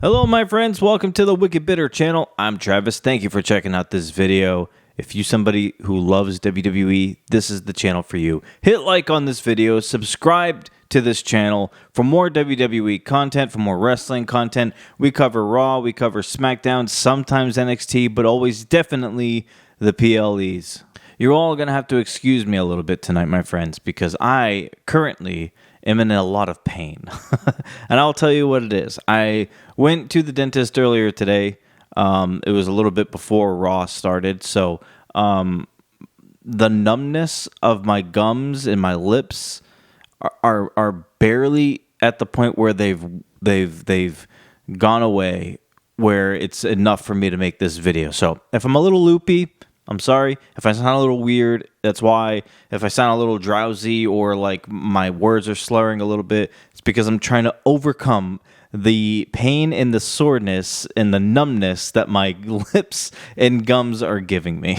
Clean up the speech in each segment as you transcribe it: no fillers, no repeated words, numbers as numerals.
Hello my friends, welcome to the Wicked Bitter channel. I'm Travis. Thank you for checking out this video. If you're somebody who loves WWE, this is the channel for you. Hit like on this video, subscribe to this channel for more WWE content, for more wrestling content. We cover Raw, we cover SmackDown, sometimes NXT, but always definitely the PLEs. You're all going to have to excuse me a little bit tonight, my friends, because I currently am in a lot of pain. And I'll tell you what it is. I went to the dentist earlier today. It was a little bit before Raw started, so the numbness of my gums and my lips are barely at the point where they've gone away, where it's enough for me to make this video. So if I'm a little loopy, I'm sorry. If I sound a little weird, that's why. If I sound a little drowsy or like my words are slurring a little bit, it's because I'm trying to overcome the pain and the soreness and the numbness that my lips and gums are giving me.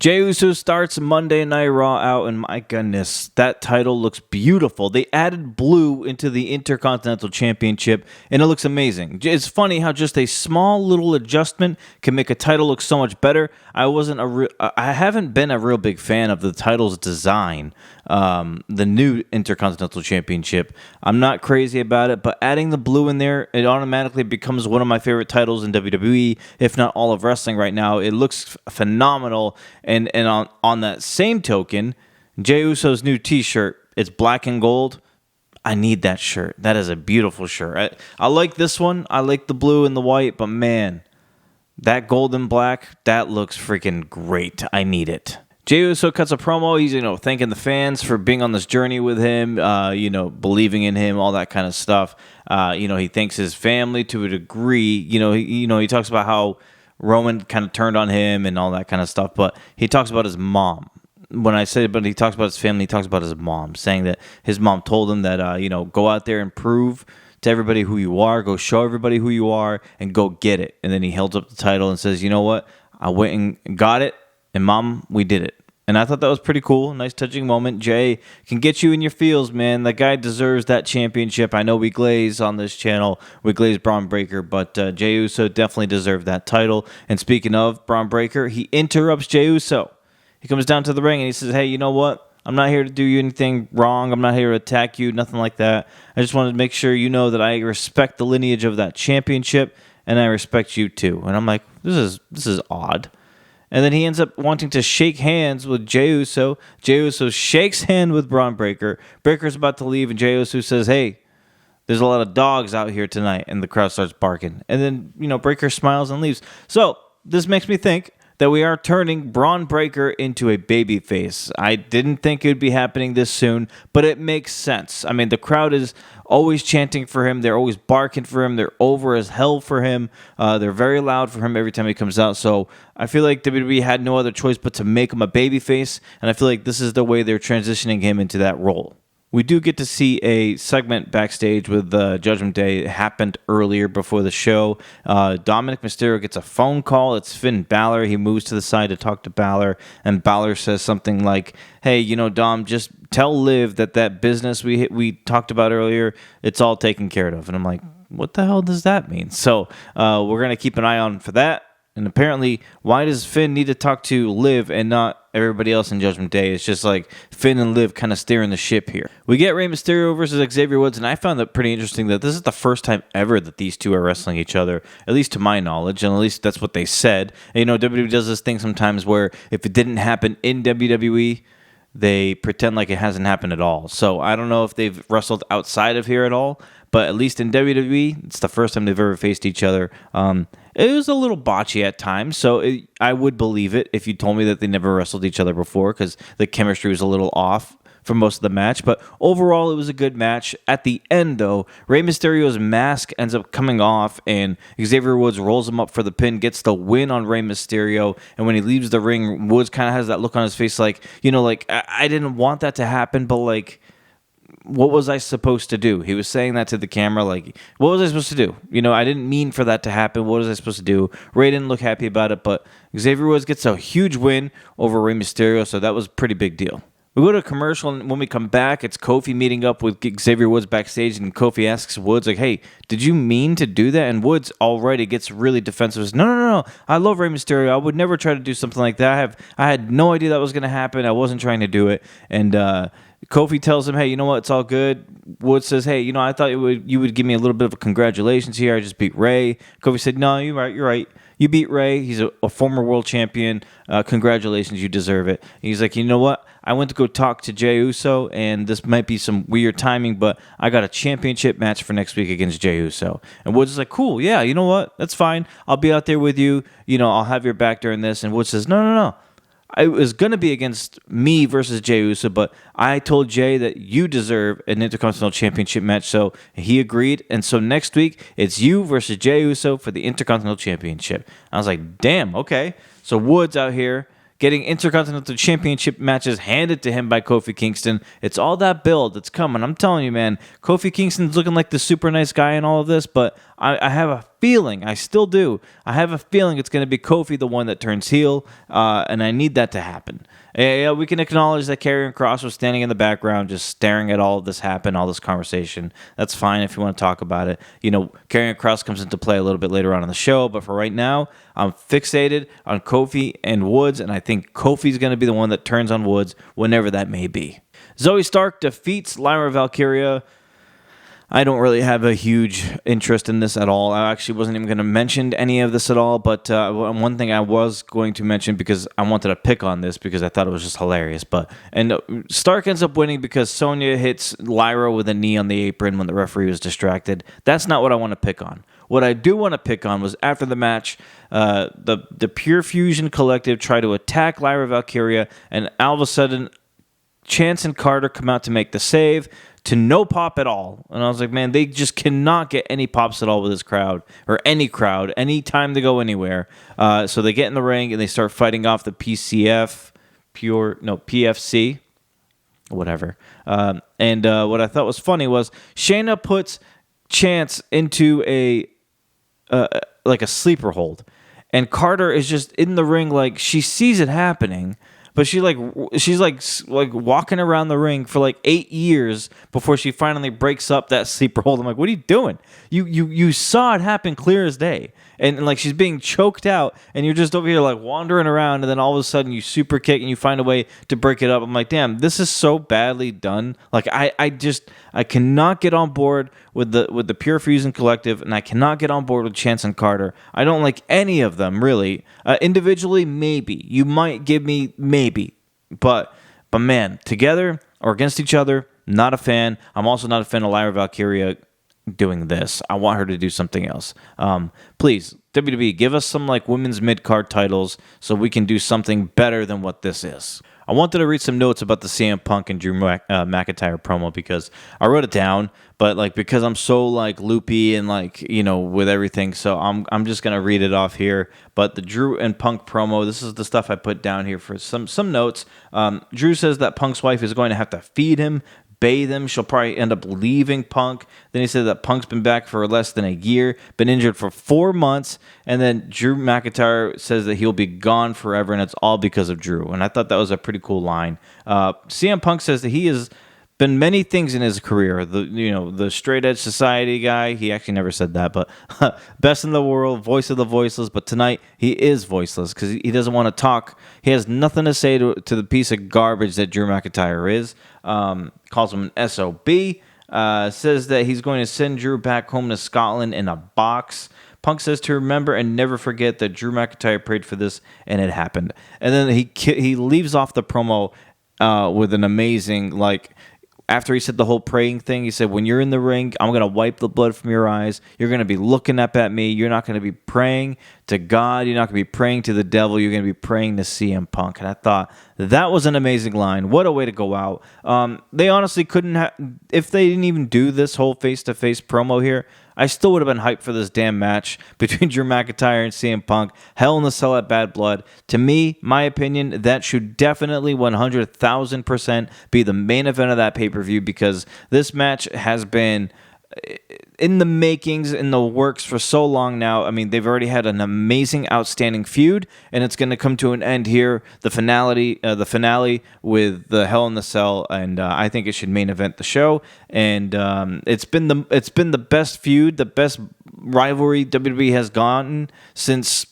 Jey Uso starts Monday Night Raw out, and my goodness, that title looks beautiful. They added blue into the Intercontinental Championship, and it looks amazing. It's funny how just a small little adjustment can make a title look so much better. I haven't been a real big fan of the title's design, the new Intercontinental Championship. I'm not crazy about it, but adding the blue in there, it automatically becomes one of my favorite titles in WWE, if not all of wrestling right now. It looks phenomenal. And on that same token, Jey Uso's new t-shirt, it's black and gold. I need that shirt. That is a beautiful shirt. I like this one. I like the blue and the white, but man, that gold and black, that looks freaking great. I need it. Jey Uso cuts a promo. He's, thanking the fans for being on this journey with him, believing in him, all that kind of stuff. He thanks his family to a degree. He talks about how Roman kind of turned on him and all that kind of stuff, but he talks about his mom. When I say, but he talks about his family, he talks about his mom, saying that his mom told him that, go out there and prove to everybody who you are, go show everybody who you are, and go get it. And then he held up the title and says, you know what, I went and got it, and Mom, we did it. And I thought that was pretty cool. Nice touching moment. Jey can get you in your feels, man. The guy deserves that championship. I know we glaze on this channel. We glaze Braun Breaker, but Jey Uso definitely deserved that title. And speaking of Braun Breaker, he interrupts Jey Uso. He comes down to the ring and he says, hey, you know what? I'm not here to do you anything wrong. I'm not here to attack you, nothing like that. I just wanted to make sure you know that I respect the lineage of that championship, and I respect you too. And I'm like, this is odd. And then he ends up wanting to shake hands with Jey Uso. Jey Uso shakes hand with Braun Breaker. Breaker's about to leave, and Jey Uso says, hey, there's a lot of dogs out here tonight. And the crowd starts barking. And then, Breaker smiles and leaves. So this makes me think that we are turning Braun Breaker into a babyface. I didn't think it would be happening this soon, but it makes sense. I mean, the crowd is always chanting for him. They're always barking for him. They're over as hell for him. They're very loud for him every time he comes out. So I feel like WWE had no other choice but to make him a babyface, and I feel like this is the way they're transitioning him into that role. We do get to see a segment backstage with Judgment Day. It happened earlier before the show. Dominik Mysterio gets a phone call. It's Finn Balor. He moves to the side to talk to Balor, and Balor says something like, hey, Dom, just tell Liv that business we talked about earlier, it's all taken care of. And I'm like, what the hell does that mean? So we're going to keep an eye on for that. And apparently, why does Finn need to talk to Liv and not everybody else in Judgment Day? It's just like Finn and Liv kind of steering the ship here. We get Rey Mysterio versus Xavier Woods, and I found that pretty interesting that this is the first time ever that these two are wrestling each other, at least to my knowledge, and at least that's what they said. And, WWE does this thing sometimes where if it didn't happen in WWE, they pretend like it hasn't happened at all. So I don't know if they've wrestled outside of here at all, but at least in WWE, it's the first time they've ever faced each other. It was a little botchy at times, so I would believe it if you told me that they never wrestled each other before, because the chemistry was a little off for most of the match. But overall, it was a good match. At the end, though, Rey Mysterio's mask ends up coming off, and Xavier Woods rolls him up for the pin, gets the win on Rey Mysterio. And when he leaves the ring, Woods kind of has that look on his face like, I didn't want that to happen, but like, what was I supposed to do? He was saying that to the camera, like, what was I supposed to do? I didn't mean for that to happen. What was I supposed to do? Rey didn't look happy about it, but Xavier Woods gets a huge win over Rey Mysterio, so that was a pretty big deal. We go to a commercial, and when we come back, it's Kofi meeting up with Xavier Woods backstage, and Kofi asks Woods, like, hey, did you mean to do that? And Woods already gets really defensive. Says, no. I love Rey Mysterio. I would never try to do something like that. I had no idea that was going to happen. I wasn't trying to do it. And Kofi tells him, hey, you know what? It's all good. Woods says, hey, I thought you would give me a little bit of a congratulations here. I just beat Rey. Kofi said, no, you're right. You beat Rey. He's a former world champion. Congratulations. You deserve it. And he's like, you know what? I went to go talk to Jey Uso, and this might be some weird timing, but I got a championship match for next week against Jey Uso. And Woods is like, cool, yeah, you know what? That's fine. I'll be out there with you. I'll have your back during this. And Woods says, no. It was going to be against me versus Jey Uso, but I told Jey that you deserve an Intercontinental Championship match, so he agreed. And so next week, it's you versus Jey Uso for the Intercontinental Championship. I was like, damn, okay. So Woods out here getting Intercontinental Championship matches handed to him by Kofi Kingston. It's all that build that's coming. I'm telling you, man, Kofi Kingston's looking like the super nice guy in all of this, but I have a feeling, I still do, I have a feeling it's going to be Kofi the one that turns heel, and I need that to happen. Yeah, we can acknowledge that Karrion Kross was standing in the background just staring at all of this happen, all this conversation. That's fine if you want to talk about it. Karrion Kross comes into play a little bit later on in the show, but for right now, I'm fixated on Kofi and Woods, and I think Kofi's going to be the one that turns on Woods whenever that may be. Zoe Stark defeats Lyra Valkyria. I don't really have a huge interest in this at all. I actually wasn't even going to mention any of this at all, but one thing I was going to mention because I wanted to pick on this because I thought it was just hilarious. And Stark ends up winning because Sonya hits Lyra with a knee on the apron when the referee was distracted. That's not what I want to pick on. What I do want to pick on was after the match, the Pure Fusion Collective try to attack Lyra Valkyria, and all of a sudden, Chance and Carter come out to make the save to no pop at all. And I was like, man, they just cannot get any pops at all with this crowd, or any crowd, any time to go anywhere. So they get in the ring and they start fighting off the PFC, whatever. And what I thought was funny was Shayna puts Chance into a sleeper hold, and Carter is just in the ring like she sees it happening. But she's walking around the ring for 8 years before she finally breaks up that sleeper hold. I'm like, what are you doing? You saw it happen clear as day. And she's being choked out, and you're just over here wandering around, and then all of a sudden you super kick and you find a way to break it up. I'm like, damn, this is so badly done. I cannot get on board with the Pure Fusion Collective, and I cannot get on board with Chance and Carter. I don't like any of them, really. Individually, maybe. You might give me maybe. But man, together or against each other, not a fan. I'm also not a fan of Lyra Valkyria doing this. I want her to do something else. Please, WWE, give us some women's mid-card titles so we can do something better than what this is. I wanted to read some notes about the CM Punk and Drew McIntyre promo because I wrote it down, but because I'm so loopy and with everything, so I'm just gonna read it off here. But the Drew and Punk promo, this is the stuff I put down here for some notes. Drew says that Punk's wife is going to have to feed him, bathe him. She'll probably end up leaving Punk. Then he said that Punk's been back for less than a year, been injured for 4 months, and then Drew McIntyre says that he'll be gone forever, and it's all because of Drew. And I thought that was a pretty cool line. CM Punk says that he has been many things in his career. The straight edge society guy. He actually never said that, but best in the world, voice of the voiceless. But tonight he is voiceless because he doesn't want to talk. He has nothing to say to the piece of garbage that Drew McIntyre is. Calls him an SOB. Says that he's going to send Drew back home to Scotland in a box. Punk says to remember and never forget that Drew McIntyre prayed for this and it happened. And then he leaves off the promo with an amazing after he said the whole praying thing, he said, when you're in the ring, I'm going to wipe the blood from your eyes. You're going to be looking up at me. You're not going to be praying to God. You're not going to be praying to the devil. You're going to be praying to CM Punk. And I thought that was an amazing line. What a way to go out. They honestly couldn't if they didn't even do this whole face-to-face promo here, I still would have been hyped for this damn match between Drew McIntyre and CM Punk. Hell in the Cell at Bad Blood. To me, my opinion, that should definitely 100,000% be the main event of that pay-per-view because this match has been in the makings, in the works for so long now. I mean, they've already had an amazing, outstanding feud, and it's going to come to an end here. The finale with the Hell in the Cell, and I think it should main event the show. And it's been the best feud, the best rivalry WWE has gotten since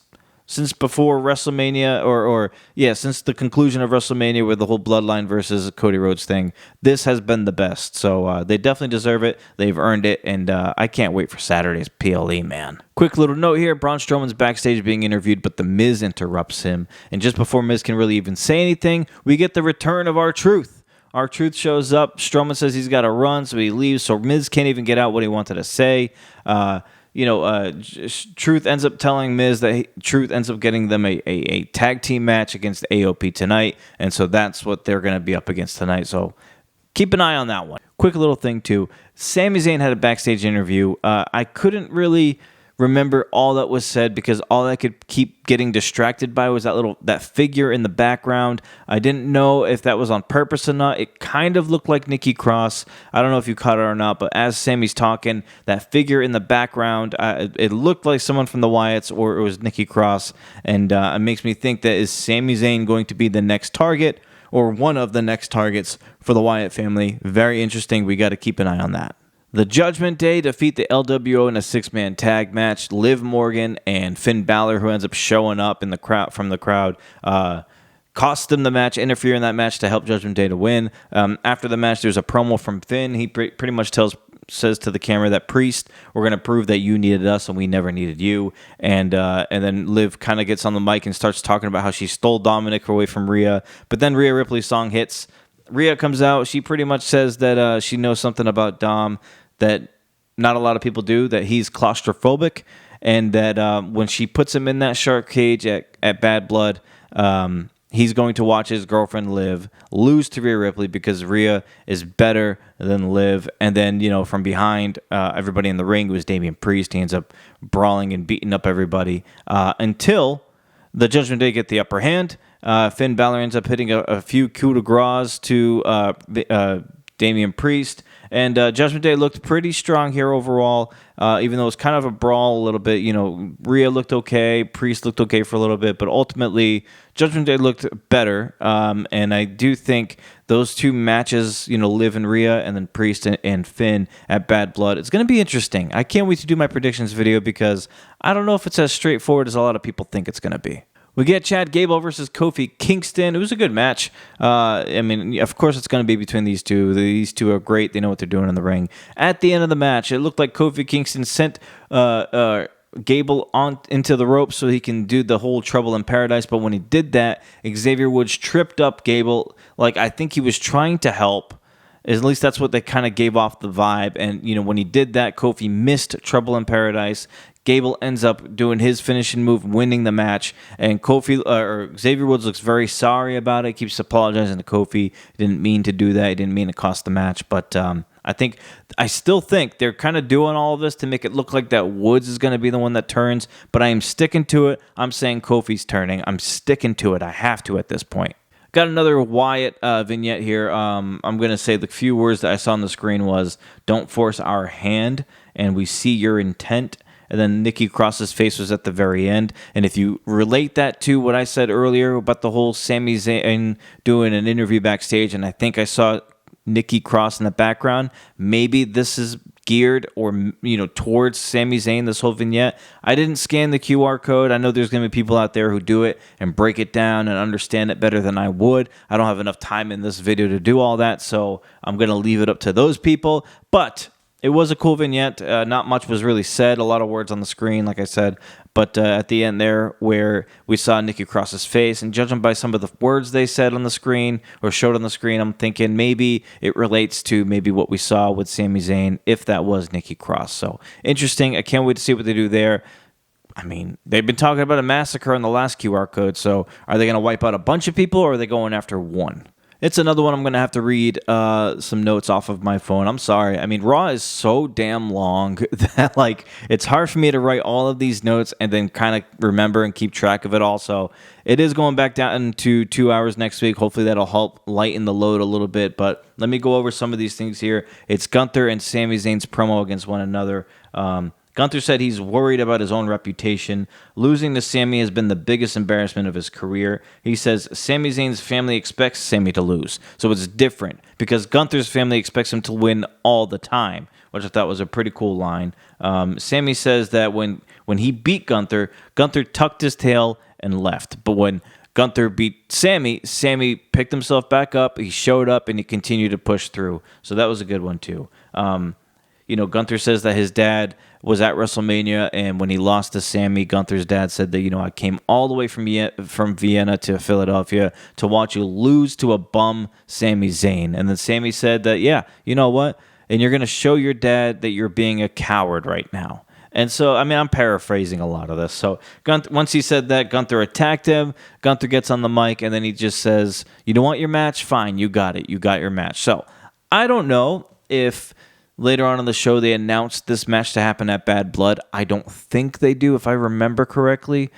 before WrestleMania, since the conclusion of WrestleMania with the whole Bloodline versus Cody Rhodes thing. This has been the best, so they definitely deserve it. They've earned it, and I can't wait for Saturday's PLE, man. Quick little note here, Braun Strowman's backstage being interviewed, but The Miz interrupts him, and just before Miz can really even say anything, we get the return of R-Truth. R-Truth shows up, Strowman says he's got to run, so he leaves, so Miz can't even get out what he wanted to say. Truth ends up telling Miz that Truth ends up getting them a tag team match against AOP tonight, and so that's what they're going to be up against tonight. So keep an eye on that one. Quick little thing too, Sami Zayn had a backstage interview. I couldn't really remember all that was said because all I could keep getting distracted by was that figure in the background. I didn't know if that was on purpose or not. It kind of looked like Nikki Cross. I don't know if you caught it or not, but as Sammy's talking, that figure in the background, it looked like someone from the Wyatts, or it was Nikki Cross, and it makes me think that is Sami Zayn going to be the next target or one of the next targets for the Wyatt family. Very interesting. We got to keep an eye on that. The Judgment Day defeat the LWO in a 6-man tag match. Liv Morgan and Finn Balor, who ends up showing up in the crowd from the crowd, cost them the match, interfere in that match to help Judgment Day to win. After the match, there's a promo from Finn. He pretty much says to the camera that Priest, we're going to prove that you needed us and we never needed you. And then Liv kind of gets on the mic and starts talking about how she stole Dominik away from Rhea. But then Rhea Ripley's song hits. Rhea comes out. She pretty much says that she knows something about Dom that not a lot of people do, that he's claustrophobic, and that when she puts him in that shark cage at Bad Blood, he's going to watch his girlfriend Liv lose to Rhea Ripley because Rhea is better than Liv. And then, from behind, everybody in the ring was Damian Priest. He ends up brawling and beating up everybody until the Judgment Day get the upper hand. Finn Balor ends up hitting a few coup de grace to Damian Priest. And Judgment Day looked pretty strong here overall, even though it was kind of a brawl a little bit. Rhea looked okay, Priest looked okay for a little bit, but ultimately Judgment Day looked better. And I do think those two matches, Liv and Rhea, and then Priest and Finn at Bad Blood, it's going to be interesting. I can't wait to do my predictions video because I don't know if it's as straightforward as a lot of people think it's going to be. We get Chad Gable versus Kofi Kingston. It was a good match. Of course it's going to be between these two. These two are great. They know what they're doing in the ring. At the end of the match, it looked like Kofi Kingston sent Gable on into the ropes so he can do the whole Trouble in Paradise. But when he did that, Xavier Woods tripped up Gable. I think he was trying to help. At least that's what they kind of gave off the vibe. And, when he did that, Kofi missed Trouble in Paradise. Gable ends up doing his finishing move, winning the match, and Xavier Woods looks very sorry about it. Keeps apologizing to Kofi. He didn't mean to do that. He didn't mean to cost the match, but I still think they're kind of doing all of this to make it look like that Woods is going to be the one that turns. But I am sticking to it. I'm saying Kofi's turning. I'm sticking to it. I have to at this point. Got another Wyatt vignette here. I'm going to say the few words that I saw on the screen was, "Don't force our hand," and "We see your intent." And then Nikki Cross's face was at the very end. And if you relate that to what I said earlier about the whole Sami Zayn doing an interview backstage, and I think I saw Nikki Cross in the background, maybe this is geared towards Sami Zayn, this whole vignette. I didn't scan the QR code. I know there's going to be people out there who do it and break it down and understand it better than I would. I don't have enough time in this video to do all that, so I'm going to leave it up to those people. But it was a cool vignette. Not much was really said. A lot of words on the screen, like I said. But at the end there, where we saw Nikki Cross's face, and judging by some of the words they said on the screen or showed on the screen, I'm thinking maybe it relates to maybe what we saw with Sami Zayn, if that was Nikki Cross. So interesting. I can't wait to see what they do there. They've been talking about a massacre on the last QR code. So are they going to wipe out a bunch of people, or are they going after one? It's another one I'm going to have to read some notes off of my phone. I'm sorry. I mean, Raw is so damn long that, like, it's hard for me to write all of these notes and then kind of remember and keep track of it all. So it is going back down to 2 hours next week. Hopefully that'll help lighten the load a little bit. But let me go over some of these things here. It's Gunther and Sami Zayn's promo against one another. Gunther said he's worried about his own reputation. Losing to Sami has been the biggest embarrassment of his career. He says Sami Zayn's family expects Sami to lose. So it's different because Gunther's family expects him to win all the time, which I thought was a pretty cool line. Sami says that when he beat Gunther, Gunther tucked his tail and left. But when Gunther beat Sami picked himself back up, he showed up, and he continued to push through. So that was a good one, too. Gunther says that his dad was at WrestleMania, and when he lost to Sami, Gunther's dad said that, I came all the way from Vienna to Philadelphia to watch you lose to a bum Sami Zayn. And then Sami said that, yeah, you know what? And you're going to show your dad that you're being a coward right now. And so, I mean, I'm paraphrasing a lot of this. So once he said that, Gunther attacked him. Gunther gets on the mic, and then he just says, you don't want your match? Fine, you got it. You got your match. So I don't know if later on in the show they announced this match to happen at Bad Blood. I don't think they do, if I remember correctly.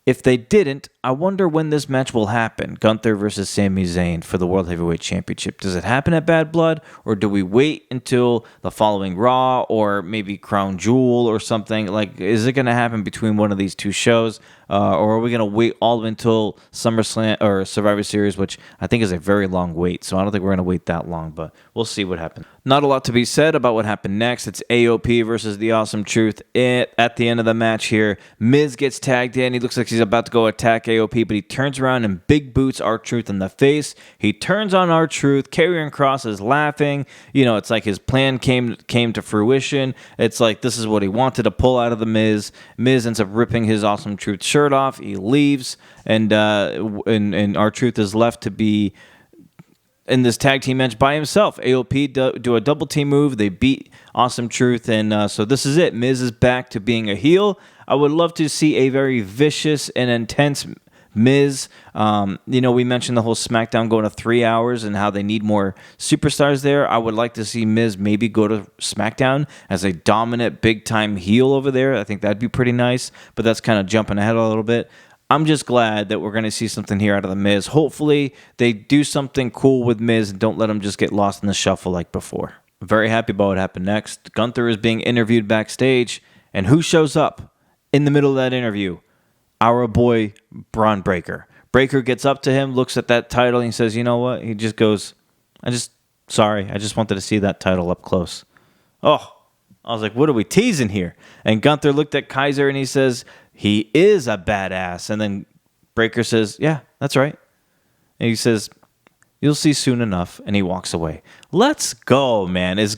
If they didn't, I wonder when this match will happen. Gunther versus Sami Zayn for the World Heavyweight Championship. Does it happen at Bad Blood, or do we wait until the following Raw, or maybe Crown Jewel or something? Like, is it going to happen between one of these two shows, or are we going to wait all until SummerSlam or Survivor Series, which I think is a very long wait, so I don't think we're going to wait that long, but we'll see what happens. Not a lot to be said about what happened next. It's AOP versus The Awesome Truth. At the end of the match here, Miz gets tagged in. He looks like he's about to go attack AOP, but he turns around and big boots R-Truth in the face. He turns on R-Truth. Karrion Kross is laughing. It's like his plan came to fruition. It's like this is what he wanted to pull out of the Miz. Miz ends up ripping his Awesome Truth shirt off. He leaves, and R-Truth is left to be in this tag team match by himself. AOP do a double team move. They beat Awesome Truth, and so this is it. Miz is back to being a heel. I would love to see a very vicious and intense Miz. We mentioned the whole SmackDown going to 3 hours and how they need more superstars there. I would like to see Miz maybe go to SmackDown as a dominant big-time heel over there. I think that'd be pretty nice, but that's kind of jumping ahead a little bit. I'm just glad that we're going to see something here out of the Miz. Hopefully, they do something cool with Miz and don't let him just get lost in the shuffle like before. I'm very happy about what happened next. Gunther is being interviewed backstage, and who shows up in the middle of that interview? Our boy, Braun Breaker. Breaker gets up to him, looks at that title, and he says, you know what? He just goes, I just wanted to see that title up close. Oh, I was like, what are we teasing here? And Gunther looked at Kaiser, and he says, he is a badass. And then Breaker says, yeah, that's right. And he says, you'll see soon enough. And he walks away. Let's go, man. Is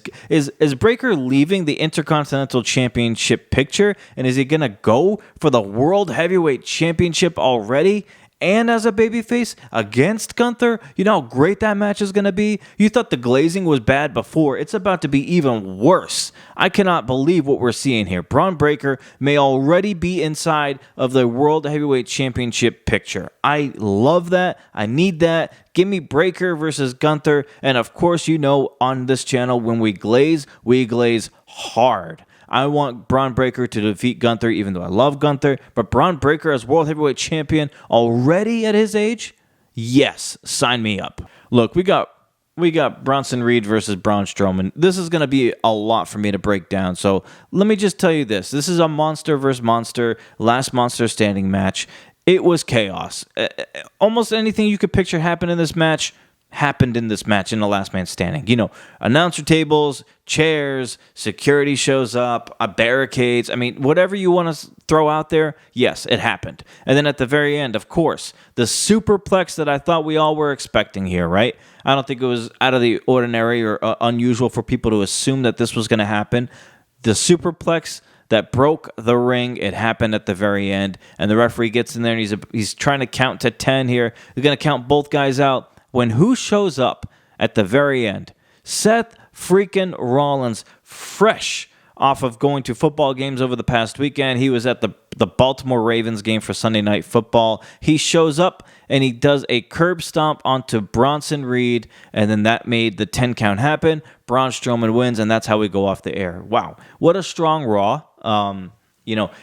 Breaker leaving the Intercontinental Championship picture? And is he going to go for the World Heavyweight Championship already? And as a babyface against Gunther? You know how great that match is going to be? You thought the glazing was bad before. It's about to be even worse. I cannot believe what we're seeing here. Braun Breaker may already be inside of the World Heavyweight Championship picture. I love that. I need that. Give me Breaker versus Gunther. And of course, on this channel, when we glaze hard. I want Braun Breaker to defeat Gunther, even though I love Gunther. But Braun Breaker as World Heavyweight Champion already at his age? Yes, sign me up. Look, we got Bronson Reed versus Braun Strowman. This is going to be a lot for me to break down. So let me just tell you this. This is a monster versus monster, last monster standing match. It was chaos. Almost anything you could picture happened in this match happened in this match in the last man standing. Announcer tables, chairs, security shows up, barricades. I mean, whatever you want to throw out there, yes, it happened. And then at the very end, of course, the superplex that I thought we all were expecting here, right? I don't think it was out of the ordinary or unusual for people to assume that this was going to happen. The superplex that broke the ring, it happened at the very end, and the referee gets in there and he's trying to count to 10 here. He's going to count both guys out. When who shows up at the very end? Seth freaking Rollins, fresh off of going to football games over the past weekend. He was at the Baltimore Ravens game for Sunday Night Football. He shows up and he does a curb stomp onto Bronson Reed, and then that made the 10 count happen. Braun Strowman wins, and that's how we go off the air. Wow, what a strong Raw.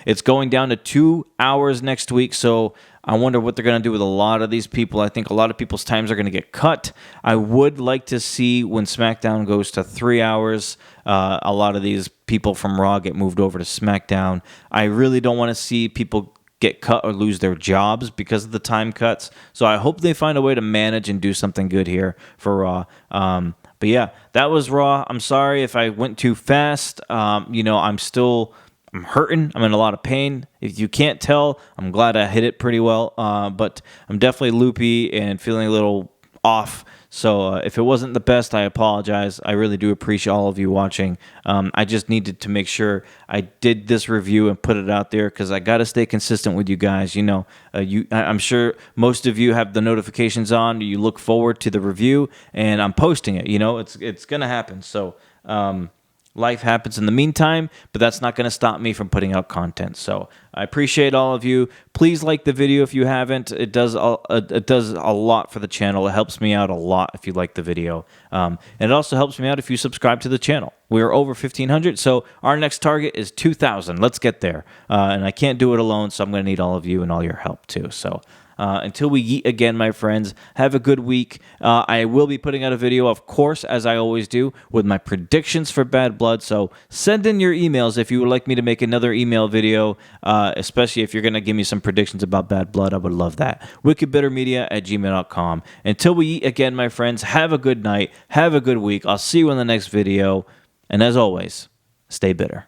It's going down to 2 hours next week, so I wonder what they're going to do with a lot of these people. I think a lot of people's times are going to get cut. I would like to see when SmackDown goes to 3 hours, a lot of these people from Raw get moved over to SmackDown. I really don't want to see people get cut or lose their jobs because of the time cuts. So I hope they find a way to manage and do something good here for Raw. But yeah, that was Raw. I'm sorry if I went too fast. I'm hurting. I'm in a lot of pain. If you can't tell, I'm glad I hit it pretty well. But I'm definitely loopy and feeling a little off. So if it wasn't the best, I apologize. I really do appreciate all of you watching. I just needed to make sure I did this review and put it out there because I got to stay consistent with you guys. I'm sure most of you have the notifications on. You look forward to the review, and I'm posting it. It's going to happen. So life happens in the meantime, but that's not going to stop me from putting out content. So I appreciate all of you. Please like the video if you haven't. It does a lot for the channel. It helps me out a lot if you like the video. And it also helps me out if you subscribe to the channel. We are over 1,500, so our next target is 2,000. Let's get there. And I can't do it alone, so I'm going to need all of you and all your help too. So until we meet again, my friends, have a good week. I will be putting out a video, of course, as I always do, with my predictions for Bad Blood. So send in your emails if you would like me to make another email video, especially if you're going to give me some predictions about Bad Blood. I would love that. wickedbittermedia@gmail.com. Until we meet again, my friends, have a good night. Have a good week. I'll see you in the next video. And as always, stay bitter.